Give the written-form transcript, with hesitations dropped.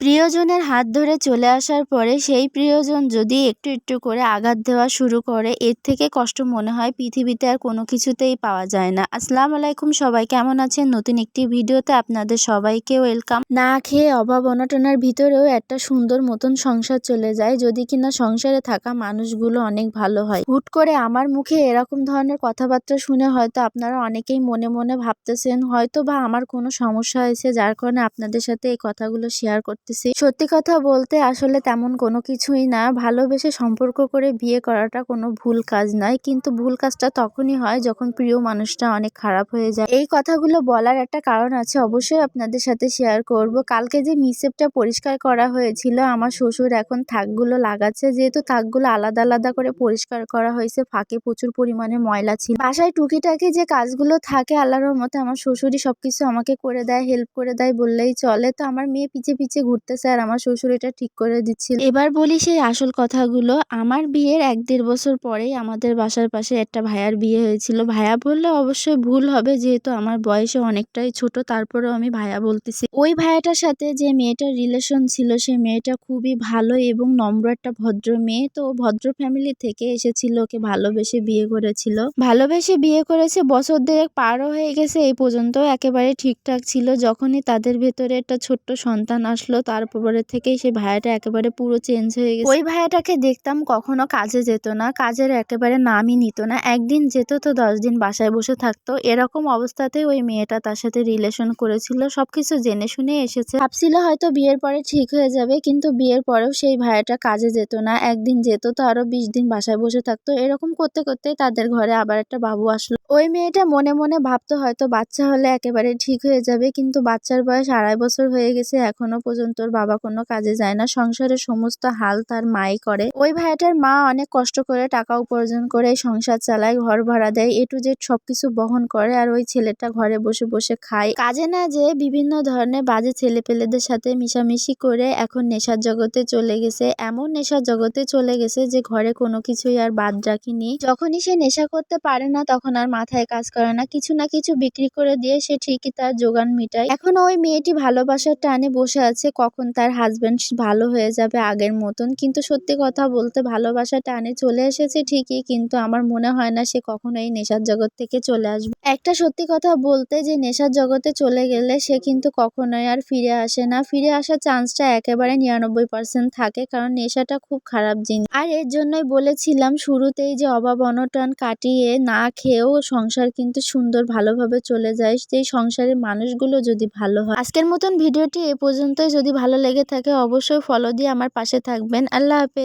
প্রিয়জনের হাত ধরে চলে আসার পরে সেই প্রিয়জন যদি একটু একটু করে আঘাত দেওয়া শুরু করে, এর থেকে কষ্ট মনে হয় পৃথিবীতে আর কোনো কিছুতেই পাওয়া যায় না। আসসালামু আলাইকুম, সবাই কেমন আছেন? নতুন একটি ভিডিওতে আপনাদের সবাইকে ওয়েলকাম। না খেয়ে অভাব অনটনের ভিতরেও একটা সুন্দর মতন সংসার চলে যায় যদি কিনা সংসারে থাকা মানুষগুলো অনেক ভালো হয়। হুট করে আমার মুখে এরকম ধরনের কথাবার্তা শুনে হয়তো আপনারা অনেকেই মনে মনে ভাবতেছেন হয়তো বা আমার কোনো সমস্যা হয়েছে, যার কারণে আপনাদের সাথে এই কথাগুলো শেয়ার করতেছি। সত্যি কথা বলতে আসলে তেমন কোনো কিছুই না। ভালোবেসে সম্পর্ক করে বিয়ে করাটা কোনো ভুল কাজ নয়, কিন্তু ভুল কাজটা তখনই হয় যখন প্রিয় মানুষটা অনেক খারাপ হয়ে যায়। এই কথাগুলো বলার একটা কারণ আছে, অবশ্যই আপনাদের সাথে শেয়ার করব। কালকে যে মিসেপটা পরিষ্কার করা হয়েছিল, আমার শ্বশুর এখন থাকগুলো লাগাচ্ছে। যেহেতু থাকগুলো আলাদা আলাদা করে পরিষ্কার করা হয়েছে, ফাঁকে প্রচুর পরিমাণে ময়লা ছিল। বাসায় টুকিটাকি যে কাজগুলো থাকে আল্লাহর রহমতে আমার শ্বশুরই সবকিছু আমাকে করে দেয়, হেল্প করে দেয় বললেই চলে। তো আমার মেয়ে পিছে পিছে ঘুরতেছে আর আমার শ্বশুর এটা ঠিক করে দিচ্ছিল। এবার বলি সেই আসল কথাগুলো। আমার বিয়ের 1-1.5 বছর পরেই আমাদের বাসার পাশে একটা ভাইয়ার বিয়ে হয়েছিল। ভাইয়া বললে অবশ্যই ভুল হবে, যেহেতু আমার বয়সে অনেকটাই ছোট, তারপরেও আমি ভাইয়া বলতেছি। ওই ভাইয়াটার সাথে যে মেয়েটার রিলেশন ছিল, সে মেয়েটা খুবই ভালো এবং নম্র একটা ভদ্র মেয়ে। তো ভদ্র ফ্যামিলি থেকে এসেছিল, ওকে ভালোবেসে বিয়ে করেছিল। ভালোবেসে বিয়ে করেছে, বছর 2 পারও হয়ে গেছে, এই পর্যন্ত একেবারে ঠিকঠাক ছিল। যখনই তাদের ভেতরে একটা ছোট্ট সন্তান আসলো, তারপরে থেকেই সে ভাইয়াটা একেবারে পুরো চেঞ্জ হয়ে গেছে। ওই ভাইয়াটাকে দেখতাম কখনো কাজে যেত না, কাজের একেবারে নামই নিত না। একদিন যেত তো 10 দিন বাসায় বসে থাকতো। এরকম অবস্থাতে ওই মেয়েটা তার সাথে রিলেশন করেছিল, সবকিছু জেনে শুনে এসেছে। ভাবছিল হয়তো বিয়ের পরে ঠিক হয়ে যাবে, কিন্তু বিয়ের পরেও সেই ভাইয়াটা কাজে যেত না। একদিন যেত তো আরো 20 দিন বাসায় বসে থাকতো। এরকম করতে করতে তাদের ঘরে আবার একটা বাবু আসলো। ওই মেয়েটা মনে মনে ভাবতো হয়তো বাচ্চা হলে একেবারে ঠিক হয়ে যাবে, কিন্তু বাচ্চার বয়স 2.5 বছর হয়ে গেছে, এখনো পর্যন্ত ওর বাবা কোনো কাজে যায় না। সংসারের সমস্ত হাল তার মাই করে। ওই ভাইয়াটার মা অনেক কষ্ট করে টাকা উপার্জন করে সংসার চালায়, ঘর ভাড়া দেয়, A to Z সবকিছু বহন করে। আর ওই ছেলেটা ঘরে বসে বসে খায়, কাজে না যেয়ে বিভিন্ন ধরনের বাজে ছেলেপেলেদের সাথে মিশামিশি করে এখন নেশার জগতে চলে গেছে। এমন নেশার জগতে চলে গেছে যে ঘরে কোনো কিছুই আর বাদ রাখিনি। যখনই সে নেশা করতে পারে না, তখন আর মাথায় কাজ করে না, কিছু না কিছু বিক্রি করে দিয়ে সে ঠিকই তার যোগান মিটায়। এখন ওই মেয়েটি ভালোবাসার টানে বসে আছে, কখন তার হাজবেন্ড ভালো হয়ে যাবে আগের মতন। কিন্তু সত্যি কথা বলতে ভালোবাসার টানে চলে এসেছে ঠিকই, কিন্তু আমার মনে হয় না সে কখনো এই নেশার জগৎ থেকে চলে আসবে। একটা সত্যি কথা বলতে, যে নেশার জগতে চলে গেলে সে কিন্তু কখনোই আর ফিরে আসে না। ফিরে আসার চান্সটা একেবারে 99% থাকে, কারণ নেশাটা খুব খারাপ জিনিস। আর এর জন্যই বলেছিলাম শুরুতেই যে অভাব অনটন কাটিয়ে না খেয়েও সংসার কিন্তু সুন্দর ভালোভাবে চলে যায়, সেই সংসারের মানুষগুলো যদি ভালো হয়। আজকের মতন ভিডিওটি এ পর্যন্তই। যদি ভালো লেগে থাকে অবশ্যই ফলো দিয়ে আমার পাশে থাকবেন। আল্লাহ হাফেজ।